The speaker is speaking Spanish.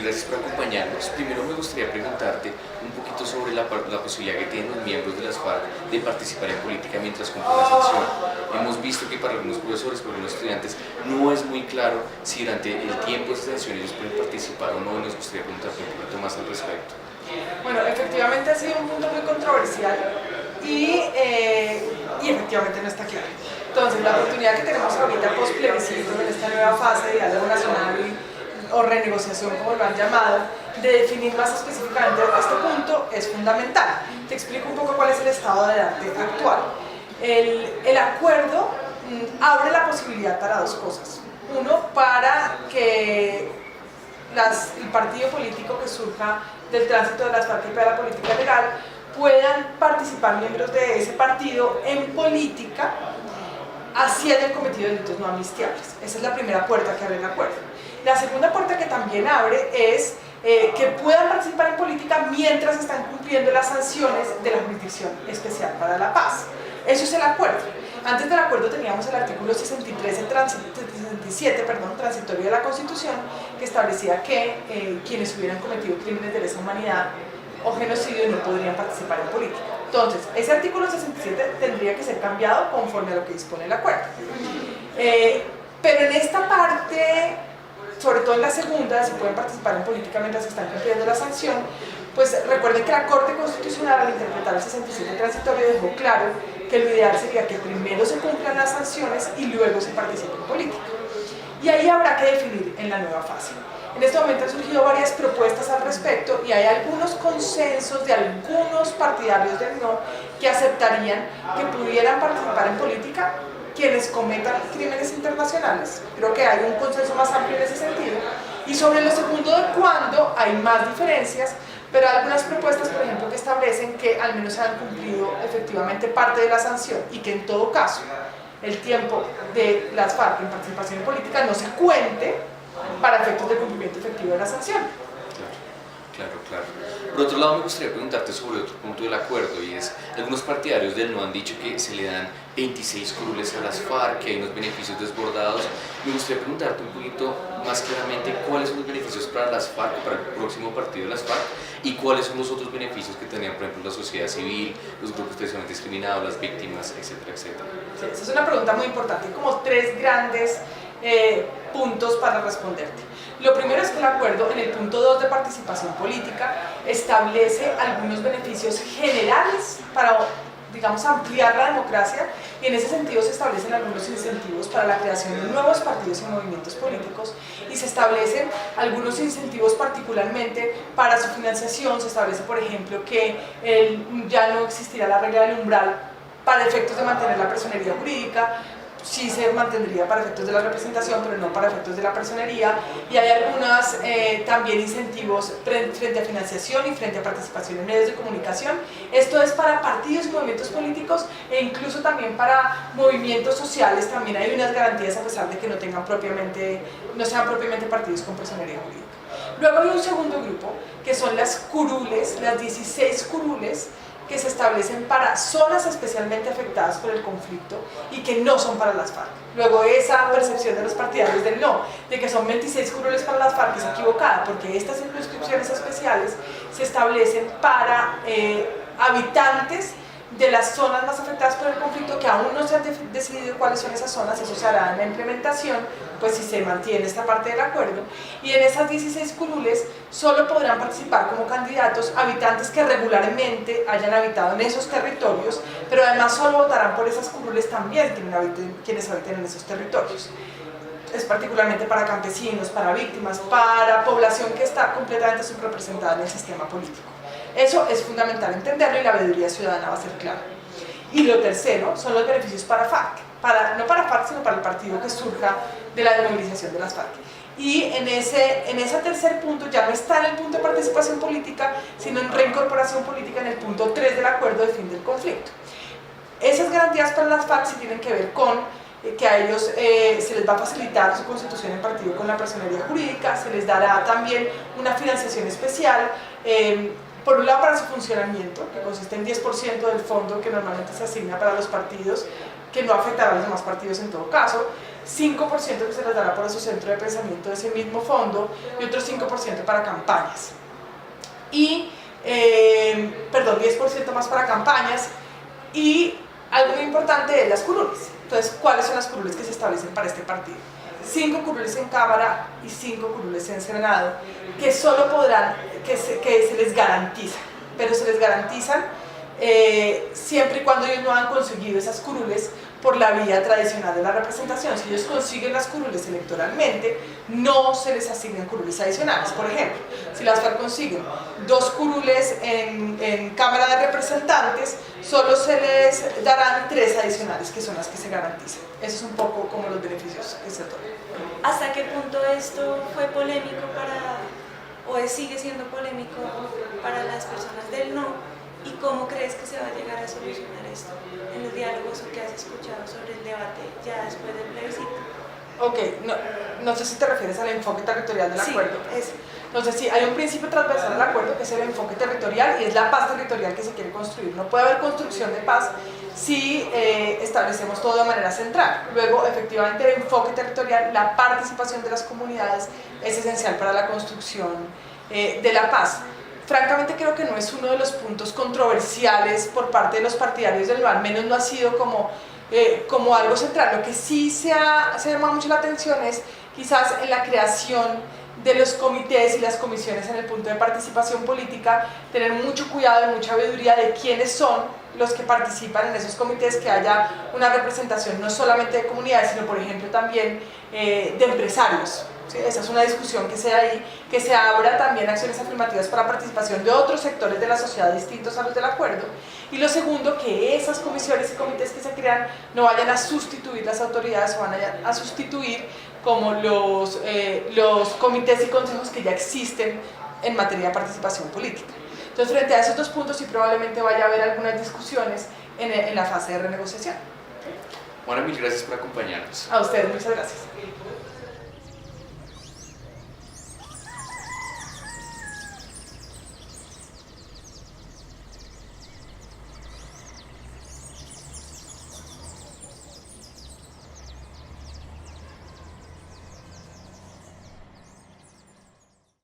mil gracias por acompañarnos. Primero me gustaría preguntarte un poquito sobre la posibilidad que tienen los miembros de las FARC de participar en política mientras cumplen la sanción. Hemos visto que para algunos profesores, para algunos estudiantes, no es muy claro si durante el tiempo de esta sanción ellos pueden participar o no. Nos gustaría preguntarte un poquito más al respecto. Bueno, efectivamente ha sido un punto muy controversial y efectivamente no está claro. Entonces, la oportunidad que tenemos ahorita post-plebiscito en esta nueva fase de diálogo nacional o renegociación, como lo han llamado, de definir más específicamente este punto es fundamental. Te explico un poco cuál es el estado de arte actual. El acuerdo abre la posibilidad para dos cosas. Uno, para que el partido político que surja del tránsito de las FARC y para la política legal puedan participar miembros de ese partido en política haciendo el cometido de delitos no amnistiables. Esa es la primera puerta que abre el acuerdo. La segunda puerta que también abre es que puedan participar en política mientras están cumpliendo las sanciones de la Jurisdicción Especial para la Paz. Eso es el acuerdo. Antes del acuerdo teníamos el artículo 67, transitorio de la Constitución, que establecía que quienes hubieran cometido crímenes de lesa humanidad o genocidio no podrían participar en política. Entonces, ese artículo 67 tendría que ser cambiado conforme a lo que dispone el acuerdo. Pero en esta parte, sobre todo en la segunda, si pueden participar en política mientras están cumpliendo la sanción, pues recuerden que la Corte Constitucional, al interpretar el 67 transitorio, dejó claro que lo ideal sería que primero se cumplan las sanciones y luego se participe en política. Y ahí habrá que definir en la nueva fase. En este momento han surgido varias propuestas al respecto y hay algunos consensos de algunos partidarios del no que aceptarían que pudieran participar en política quienes cometan crímenes internacionales. Creo que hay un consenso más amplio en ese sentido. Y sobre lo segundo de cuándo hay más diferencias, pero hay algunas propuestas, por ejemplo, que establecen que al menos se han cumplido efectivamente parte de la sanción y que en todo caso el tiempo de las FARC en participación en política no se cuente para efectos de cumplimiento efectivo de la sanción. Claro. Por otro lado, me gustaría preguntarte sobre otro punto del acuerdo, y es, algunos partidarios del no han dicho que se le dan 26 curules a las FARC, que hay unos beneficios desbordados. Me gustaría preguntarte un poquito más claramente cuáles son los beneficios para las FARC, para el próximo partido de las FARC, y cuáles son los otros beneficios que tendrían, por ejemplo, la sociedad civil, los grupos tradicionalmente discriminados, las víctimas, etcétera. Sí, esa es una pregunta muy importante. Hay como tres grandes puntos para responderte. Lo primero es que el acuerdo en el punto 2 de participación política establece algunos beneficios generales para, digamos, ampliar la democracia, y en ese sentido se establecen algunos incentivos para la creación de nuevos partidos y movimientos políticos, y se establecen algunos incentivos particularmente para su financiación. Se establece, por ejemplo, que ya no existirá la regla del umbral para efectos de mantener la personería jurídica. Sí se mantendría para efectos de la representación, pero no para efectos de la personería, y hay algunos también incentivos frente a financiación y frente a participación en medios de comunicación. Esto es para partidos y movimientos políticos, e incluso también para movimientos sociales. También hay unas garantías, a pesar de que no sean propiamente partidos con personería jurídica. Luego hay un segundo grupo, que son las curules, las 16 curules, que se establecen para zonas especialmente afectadas por el conflicto y que no son para las FARC. Luego, esa percepción de los partidarios del no, de que son 26 curules para las FARC, es equivocada, porque estas circunscripciones especiales se establecen para habitantes de las zonas más afectadas por el conflicto, que aún no se han decidido cuáles son esas zonas. Eso se hará en la implementación, pues si se mantiene esta parte del acuerdo. Y en esas 16 curules solo podrán participar como candidatos habitantes que regularmente hayan habitado en esos territorios, pero además solo votarán por esas curules también quienes habiten en esos territorios. Es particularmente para campesinos, para víctimas, para población que está completamente subrepresentada en el sistema político. Eso es fundamental entenderlo, y la veeduría ciudadana va a ser clara. Y lo tercero son los beneficios para FARC, no para FARC, sino para el partido que surja de la desmovilización de las FARC. Y en ese tercer punto ya no está en el punto de participación política, sino en reincorporación política, en el punto 3 del acuerdo de fin del conflicto. Esas garantías para las FARC sí tienen que ver con que a ellos se les va a facilitar su constitución en partido con la personería jurídica, se les dará también una financiación especial, por un lado para su funcionamiento, que consiste en 10% del fondo que normalmente se asigna para los partidos, que no afectará a los demás partidos en todo caso, 5% que se les dará para su centro de pensamiento de ese mismo fondo y otro 5% para campañas. Y, 10% más para campañas y algo muy importante es las curules. Entonces, ¿cuáles son las curules que se establecen para este partido? 5 curules en Cámara y 5 curules en Senado, que solo podrán, que se les garantiza, pero se les garantizan siempre y cuando ellos no han conseguido esas curules por la vía tradicional de la representación. Si ellos consiguen las curules electoralmente, no se les asignan curules adicionales. Por ejemplo, si las FARC consiguen 2 curules en Cámara de Representantes, solo se les darán 3 adicionales, que son las que se garantizan. Eso es un poco como los beneficios que se toman. ¿Hasta qué punto esto fue polémico sigue siendo polémico para las personas del no? ¿Y cómo crees que se va a llegar a solucionar esto en los diálogos o que has escuchado sobre el debate ya después del plebiscito? Ok, no sé si te refieres al enfoque territorial del acuerdo. Sí, Entonces sí, hay un principio transversal del acuerdo que es el enfoque territorial y es la paz territorial que se quiere construir. No puede haber construcción de paz si establecemos todo de manera central. Luego, efectivamente, el enfoque territorial, la participación de las comunidades es esencial para la construcción de la paz. Francamente creo que no es uno de los puntos controversiales por parte de los partidarios del no, al menos no ha sido como algo central. Lo que sí se llama mucho la atención es quizás en la creación de los comités y las comisiones en el punto de participación política, tener mucho cuidado y mucha sabiduría de quiénes son los que participan en esos comités, que haya una representación no solamente de comunidades, sino por ejemplo también de empresarios. ¿Sí? Esa es una discusión que se da ahí, que se abra también acciones afirmativas para participación de otros sectores de la sociedad distintos a los del acuerdo. Y lo segundo, que esas comisiones y comités que se crean no vayan a sustituir las autoridades o van a sustituir como los comités y consejos que ya existen en materia de participación política. Entonces, frente a esos 2 puntos sí probablemente vaya a haber algunas discusiones en la fase de renegociación. Juana, mil gracias por acompañarnos. A ustedes, muchas gracias.